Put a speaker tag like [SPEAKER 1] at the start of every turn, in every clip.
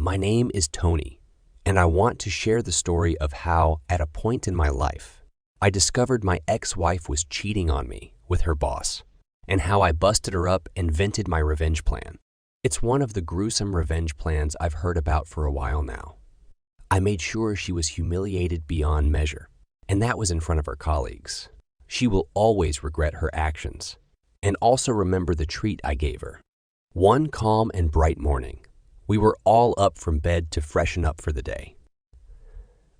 [SPEAKER 1] My name is Tony, and I want to share the story of how, at a point in my life, I discovered my ex-wife was cheating on me with her boss, and how I busted her up and vented my revenge plan. It's one of the gruesome revenge plans I've heard about for a while now. I made sure she was humiliated beyond measure, and that was in front of her colleagues. She will always regret her actions, and also remember the treat I gave her. One calm and bright morning, we were all up from bed to freshen up for the day.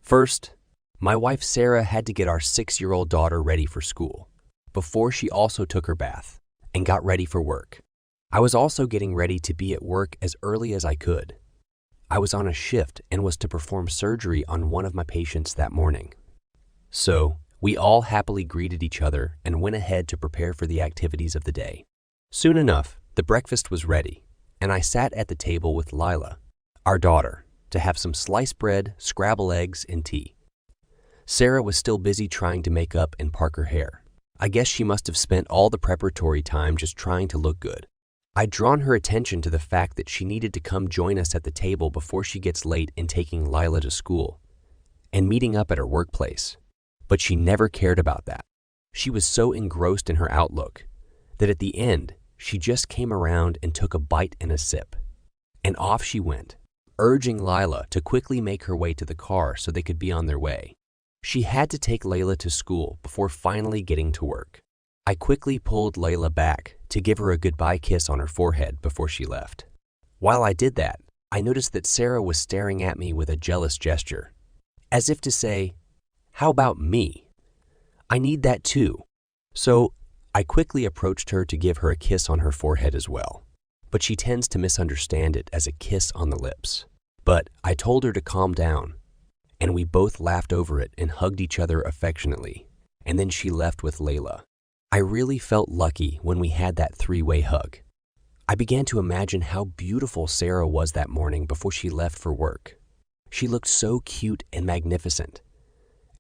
[SPEAKER 1] First, my wife Sarah had to get our 6-year-old daughter ready for school before she also took her bath and got ready for work. I was also getting ready to be at work as early as I could. I was on a shift and was to perform surgery on one of my patients that morning. So, we all happily greeted each other and went ahead to prepare for the activities of the day. Soon enough, the breakfast was ready, and I sat at the table with Lila, our daughter, to have some sliced bread, scrambled eggs, and tea. Sarah was still busy trying to make up and park her hair. I guess she must have spent all the preparatory time just trying to look good. I'd drawn her attention to the fact that she needed to come join us at the table before she gets late in taking Lila to school and meeting up at her workplace. But she never cared about that. She was so engrossed in her outlook that at the end, she just came around and took a bite and a sip. And off she went, urging Lila to quickly make her way to the car so they could be on their way. She had to take Layla to school before finally getting to work. I quickly pulled Layla back to give her a goodbye kiss on her forehead before she left. While I did that, I noticed that Sarah was staring at me with a jealous gesture, as if to say, "How about me? I need that too." So I quickly approached her to give her a kiss on her forehead as well, but she tends to misunderstand it as a kiss on the lips. But I told her to calm down, and we both laughed over it and hugged each other affectionately, and then she left with Layla. I really felt lucky when we had that three-way hug. I began to imagine how beautiful Sarah was that morning before she left for work. She looked so cute and magnificent,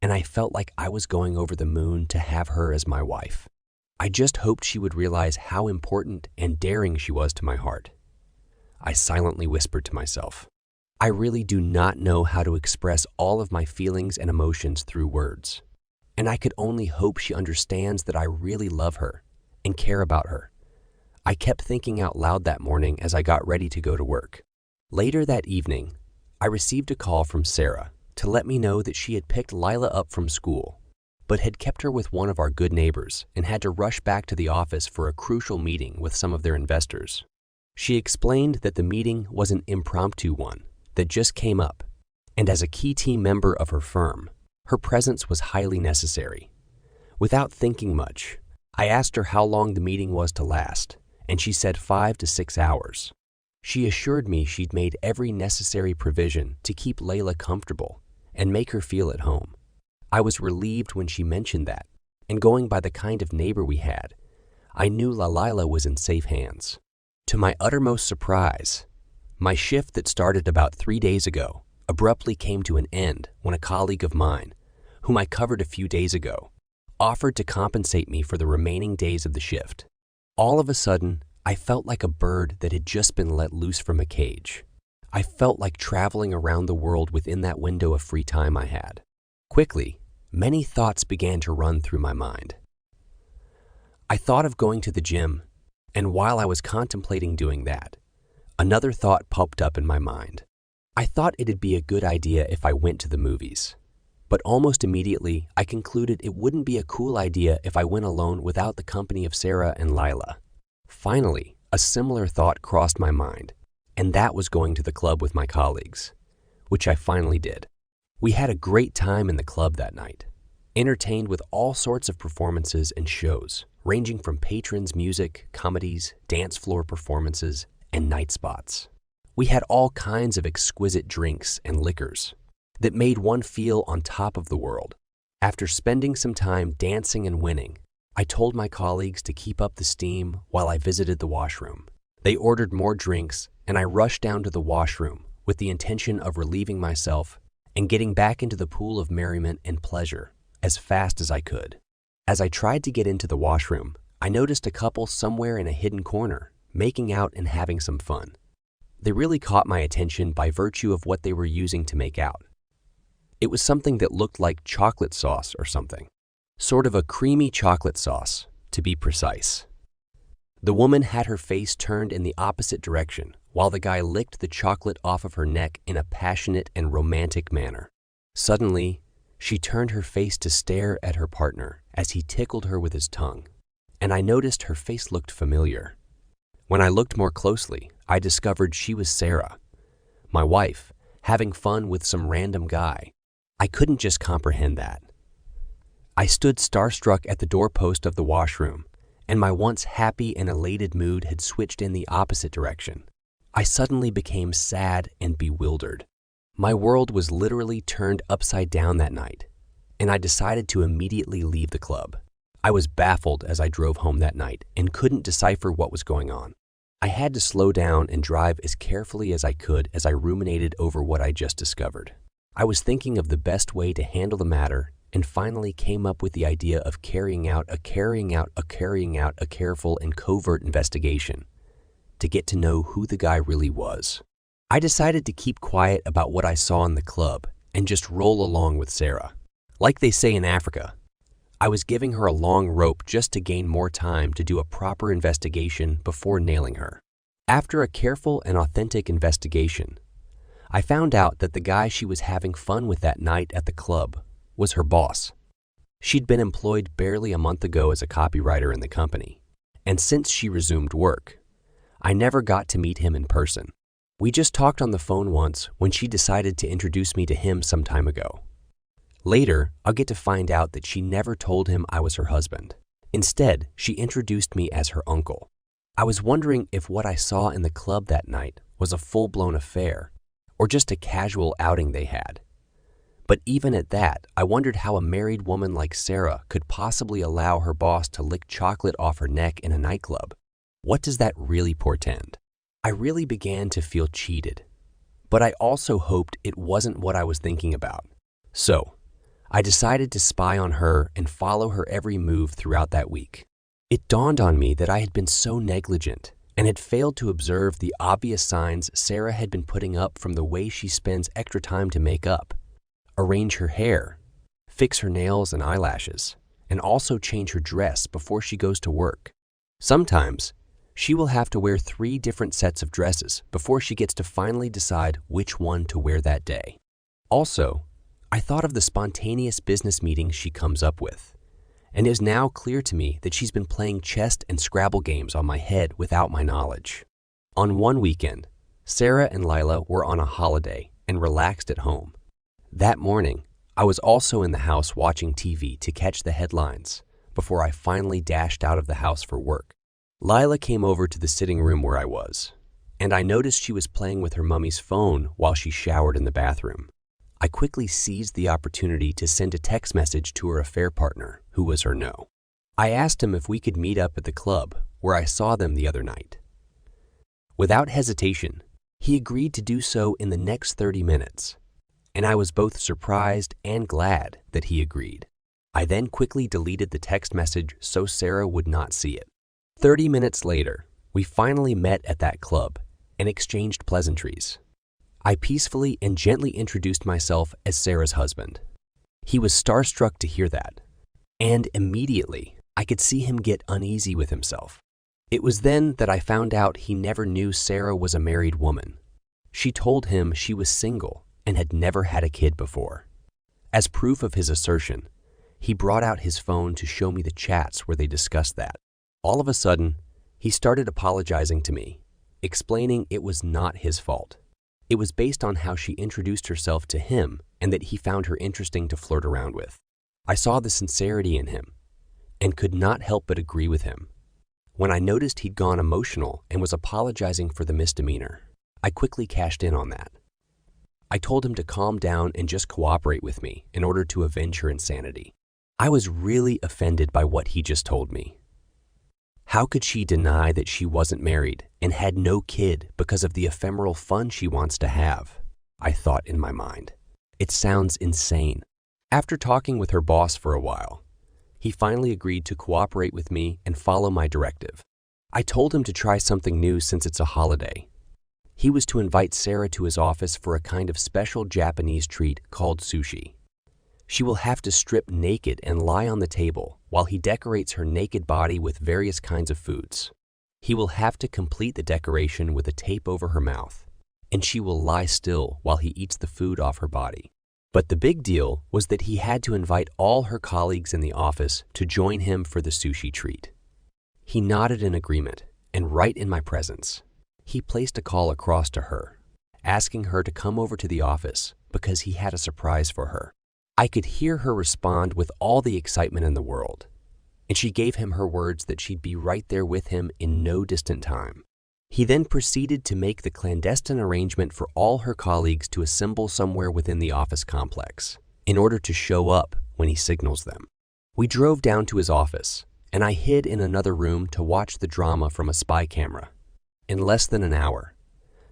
[SPEAKER 1] and I felt like I was going over the moon to have her as my wife. I just hoped she would realize how important and daring she was to my heart. I silently whispered to myself, I really do not know how to express all of my feelings and emotions through words, and I could only hope she understands that I really love her and care about her. I kept thinking out loud that morning as I got ready to go to work. Later that evening, I received a call from Sarah to let me know that she had picked Lila up from school, but had kept her with one of our good neighbors and had to rush back to the office for a crucial meeting with some of their investors. She explained that the meeting was an impromptu one that just came up, and as a key team member of her firm, her presence was highly necessary. Without thinking much, I asked her how long the meeting was to last, and she said 5 to 6 hours. She assured me she'd made every necessary provision to keep Layla comfortable and make her feel at home. I was relieved when she mentioned that, and going by the kind of neighbor we had, I knew Lila was in safe hands. To my uttermost surprise, my shift that started about 3 days ago abruptly came to an end when a colleague of mine, whom I covered a few days ago, offered to compensate me for the remaining days of the shift. All of a sudden, I felt like a bird that had just been let loose from a cage. I felt like traveling around the world within that window of free time I had. Quickly, many thoughts began to run through my mind. I thought of going to the gym, and while I was contemplating doing that, another thought popped up in my mind. I thought it'd be a good idea if I went to the movies, but almost immediately I concluded it wouldn't be a cool idea if I went alone without the company of Sarah and Lila. Finally, a similar thought crossed my mind, and that was going to the club with my colleagues, which I finally did. We had a great time in the club that night, entertained with all sorts of performances and shows, ranging from patrons' music, comedies, dance floor performances, and night spots. We had all kinds of exquisite drinks and liquors that made one feel on top of the world. After spending some time dancing and winning, I told my colleagues to keep up the steam while I visited the washroom. They ordered more drinks, and I rushed down to the washroom with the intention of relieving myself and getting back into the pool of merriment and pleasure as fast as I could. As I tried to get into the washroom, I noticed a couple somewhere in a hidden corner, making out and having some fun. They really caught my attention by virtue of what they were using to make out. It was something that looked like chocolate sauce or something. Sort of a creamy chocolate sauce, to be precise. The woman had her face turned in the opposite direction, while the guy licked the chocolate off of her neck in a passionate and romantic manner. Suddenly, she turned her face to stare at her partner as he tickled her with his tongue, and I noticed her face looked familiar. When I looked more closely, I discovered she was Sarah, my wife, having fun with some random guy. I couldn't just comprehend that. I stood starstruck at the doorpost of the washroom, and my once happy and elated mood had switched in the opposite direction. I suddenly became sad and bewildered. My world was literally turned upside down that night, and I decided to immediately leave the club. I was baffled as I drove home that night and couldn't decipher what was going on. I had to slow down and drive as carefully as I could as I ruminated over what I just discovered. I was thinking of the best way to handle the matter and finally came up with the idea of carrying out a careful and covert investigation to get to know who the guy really was. I decided to keep quiet about what I saw in the club and just roll along with Sarah. Like they say in Africa, I was giving her a long rope just to gain more time to do a proper investigation before nailing her. After a careful and authentic investigation, I found out that the guy she was having fun with that night at the club was her boss. She'd been employed barely a month ago as a copywriter in the company, and since she resumed work, I never got to meet him in person. We just talked on the phone once when she decided to introduce me to him some time ago. Later, I'll get to find out that she never told him I was her husband. Instead, she introduced me as her uncle. I was wondering if what I saw in the club that night was a full-blown affair or just a casual outing they had. But even at that, I wondered how a married woman like Sarah could possibly allow her boss to lick chocolate off her neck in a nightclub. What does that really portend? I really began to feel cheated, but I also hoped it wasn't what I was thinking about. So, I decided to spy on her and follow her every move throughout that week. It dawned on me that I had been so negligent and had failed to observe the obvious signs Sarah had been putting up from the way she spends extra time to make up, arrange her hair, fix her nails and eyelashes, and also change her dress before she goes to work. Sometimes, she will have to wear 3 different sets of dresses before she gets to finally decide which one to wear that day. Also, I thought of the spontaneous business meetings she comes up with, and it is now clear to me that she's been playing chess and Scrabble games on my head without my knowledge. On one weekend, Sarah and Lila were on a holiday and relaxed at home. That morning, I was also in the house watching TV to catch the headlines before I finally dashed out of the house for work. Lila came over to the sitting room where I was, and I noticed she was playing with her mummy's phone while she showered in the bathroom. I quickly seized the opportunity to send a text message to her affair partner, who was her no. I asked him if we could meet up at the club where I saw them the other night. Without hesitation, he agreed to do so in the next 30 minutes, and I was both surprised and glad that he agreed. I then quickly deleted the text message so Sarah would not see it. 30 minutes later, we finally met at that club and exchanged pleasantries. I peacefully and gently introduced myself as Sarah's husband. He was starstruck to hear that, and immediately I could see him get uneasy with himself. It was then that I found out he never knew Sarah was a married woman. She told him she was single and had never had a kid before. As proof of his assertion, he brought out his phone to show me the chats where they discussed that. All of a sudden, he started apologizing to me, explaining it was not his fault. It was based on how she introduced herself to him and that he found her interesting to flirt around with. I saw the sincerity in him and could not help but agree with him. When I noticed he'd gone emotional and was apologizing for the misdemeanor, I quickly cashed in on that. I told him to calm down and just cooperate with me in order to avenge her insanity. I was really offended by what he just told me. How could she deny that she wasn't married and had no kid because of the ephemeral fun she wants to have? I thought in my mind. It sounds insane. After talking with her boss for a while, he finally agreed to cooperate with me and follow my directive. I told him to try something new since it's a holiday. He was to invite Sarah to his office for a kind of special Japanese treat called sushi. She will have to strip naked and lie on the table while he decorates her naked body with various kinds of foods. He will have to complete the decoration with a tape over her mouth, and she will lie still while he eats the food off her body. But the big deal was that he had to invite all her colleagues in the office to join him for the sushi treat. He nodded in agreement, and right in my presence, he placed a call across to her, asking her to come over to the office because he had a surprise for her. I could hear her respond with all the excitement in the world, and she gave him her words that she'd be right there with him in no distant time. He then proceeded to make the clandestine arrangement for all her colleagues to assemble somewhere within the office complex in order to show up when he signals them. We drove down to his office, and I hid in another room to watch the drama from a spy camera. In less than an hour,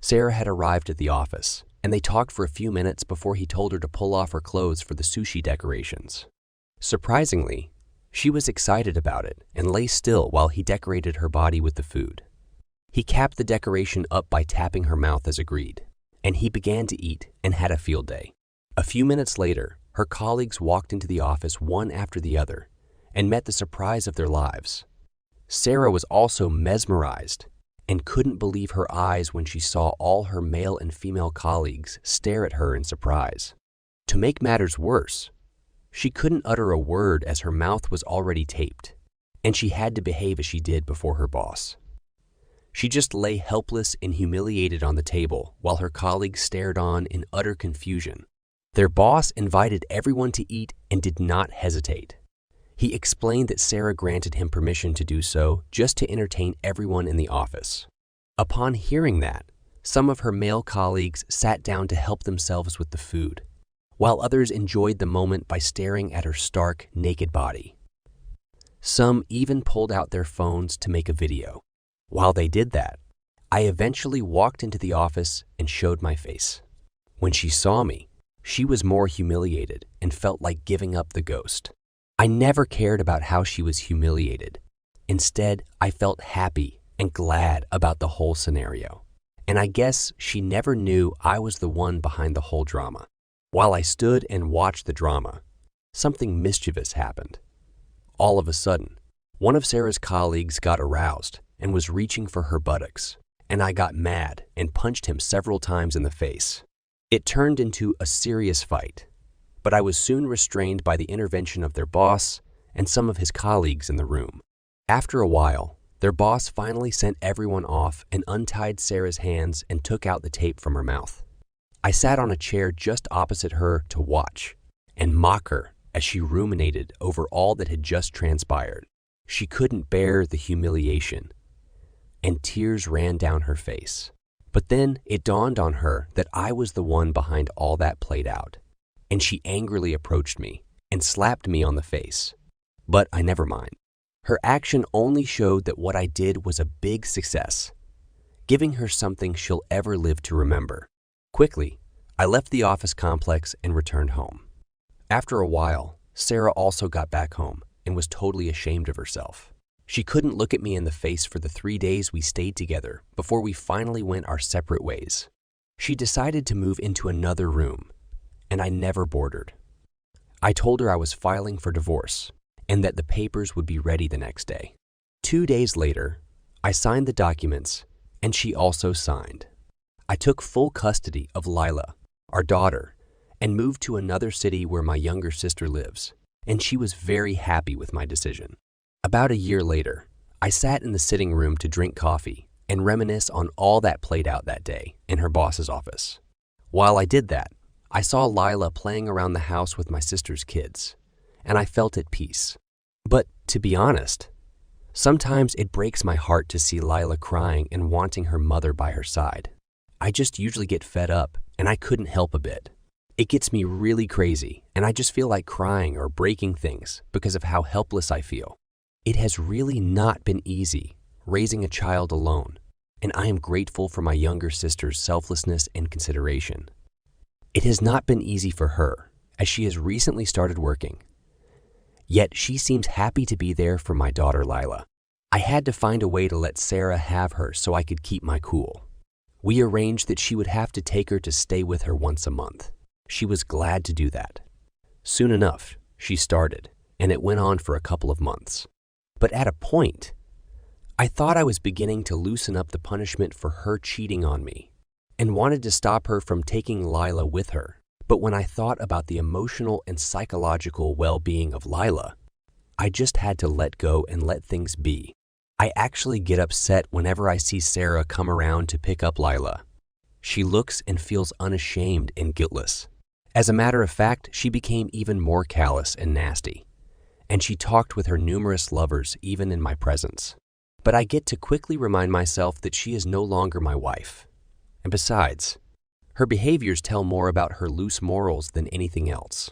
[SPEAKER 1] Sarah had arrived at the office, and they talked for a few minutes before he told her to pull off her clothes for the sushi decorations. Surprisingly, she was excited about it and lay still while he decorated her body with the food. He capped the decoration up by tapping her mouth as agreed, and he began to eat and had a field day. A few minutes later, her colleagues walked into the office one after the other and met the surprise of their lives. Sarah was also mesmerized and couldn't believe her eyes when she saw all her male and female colleagues stare at her in surprise. To make matters worse, she couldn't utter a word as her mouth was already taped, and she had to behave as she did before her boss. She just lay helpless and humiliated on the table while her colleagues stared on in utter confusion. Their boss invited everyone to eat and did not hesitate. He explained that Sarah granted him permission to do so just to entertain everyone in the office. Upon hearing that, some of her male colleagues sat down to help themselves with the food, while others enjoyed the moment by staring at her stark, naked body. Some even pulled out their phones to make a video. While they did that, I eventually walked into the office and showed my face. When she saw me, she was more humiliated and felt like giving up the ghost. I never cared about how she was humiliated. Instead, I felt happy and glad about the whole scenario. And I guess she never knew I was the one behind the whole drama. While I stood and watched the drama, something mischievous happened. All of a sudden, one of Sarah's colleagues got aroused and was reaching for her buttocks, and I got mad and punched him several times in the face. It turned into a serious fight, but I was soon restrained by the intervention of their boss and some of his colleagues in the room. After a while, their boss finally sent everyone off and untied Sarah's hands and took out the tape from her mouth. I sat on a chair just opposite her to watch and mock her as she ruminated over all that had just transpired. She couldn't bear the humiliation, and tears ran down her face. But then it dawned on her that I was the one behind all that played out, and she angrily approached me and slapped me on the face. But I never mind. Her action only showed that what I did was a big success, giving her something she'll ever live to remember. Quickly, I left the office complex and returned home. After a while, Sarah also got back home and was totally ashamed of herself. She couldn't look at me in the face for the 3 days we stayed together before we finally went our separate ways. She decided to move into another room, and I never boarded. I told her I was filing for divorce and that the papers would be ready the next day. 2 days later, I signed the documents, and she also signed. I took full custody of Lila, our daughter, and moved to another city where my younger sister lives, and she was very happy with my decision. About a year later, I sat in the sitting room to drink coffee and reminisce on all that played out that day in her boss's office. While I did that, I saw Lila playing around the house with my sister's kids, and I felt at peace. But to be honest, sometimes it breaks my heart to see Lila crying and wanting her mother by her side. I just usually get fed up, and I couldn't help a bit. It gets me really crazy, and I just feel like crying or breaking things because of how helpless I feel. It has really not been easy raising a child alone, and I am grateful for my younger sister's selflessness and consideration. It has not been easy for her, as she has recently started working. Yet she seems happy to be there for my daughter Lila. I had to find a way to let Sarah have her so I could keep my cool. We arranged that she would have to take her to stay with her once a month. She was glad to do that. Soon enough, she started, and it went on for a couple of months. But at a point, I thought I was beginning to loosen up the punishment for her cheating on me and wanted to stop her from taking Lila with her. But when I thought about the emotional and psychological well-being of Lila, I just had to let go and let things be. I actually get upset whenever I see Sarah come around to pick up Lila. She looks and feels unashamed and guiltless. As a matter of fact, she became even more callous and nasty, and she talked with her numerous lovers even in my presence. But I get to quickly remind myself that she is no longer my wife. And besides, her behaviors tell more about her loose morals than anything else.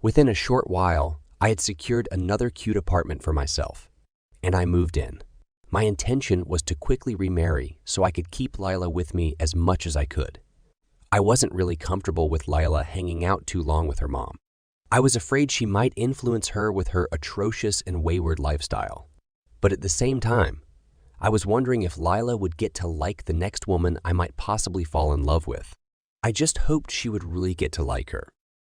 [SPEAKER 1] Within a short while, I had secured another cute apartment for myself, and I moved in. My intention was to quickly remarry so I could keep Lila with me as much as I could. I wasn't really comfortable with Lila hanging out too long with her mom. I was afraid she might influence her with her atrocious and wayward lifestyle. But at the same time, I was wondering if Lila would get to like the next woman I might possibly fall in love with. I just hoped she would really get to like her.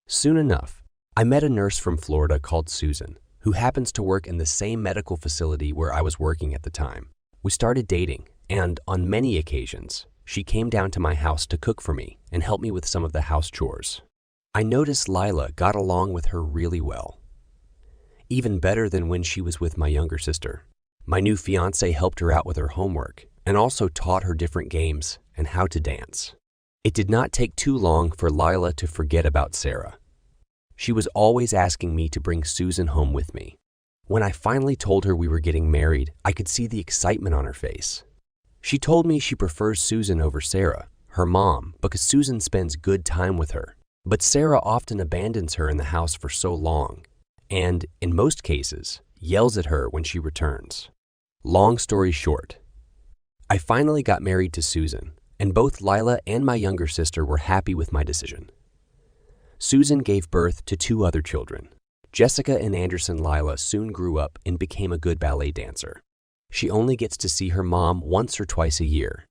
[SPEAKER 1] Soon enough, I met a nurse from Florida called Susan, who happens to work in the same medical facility where I was working at the time. We started dating, and on many occasions, she came down to my house to cook for me and help me with some of the house chores. I noticed Lila got along with her really well, even better than when she was with my younger sister. My new fiance helped her out with her homework and also taught her different games and how to dance. It did not take too long for Lila to forget about Sarah. She was always asking me to bring Susan home with me. When I finally told her we were getting married, I could see the excitement on her face. She told me she prefers Susan over Sarah, her mom, because Susan spends good time with her. But Sarah often abandons her in the house for so long, and, in most cases, yells at her when she returns. Long story short, I finally got married to Susan, and both Lila and my younger sister were happy with my decision. Susan gave birth to 2 other children. Jessica and Anderson Lila soon grew up and became a good ballet dancer. She only gets to see her mom once or twice a year,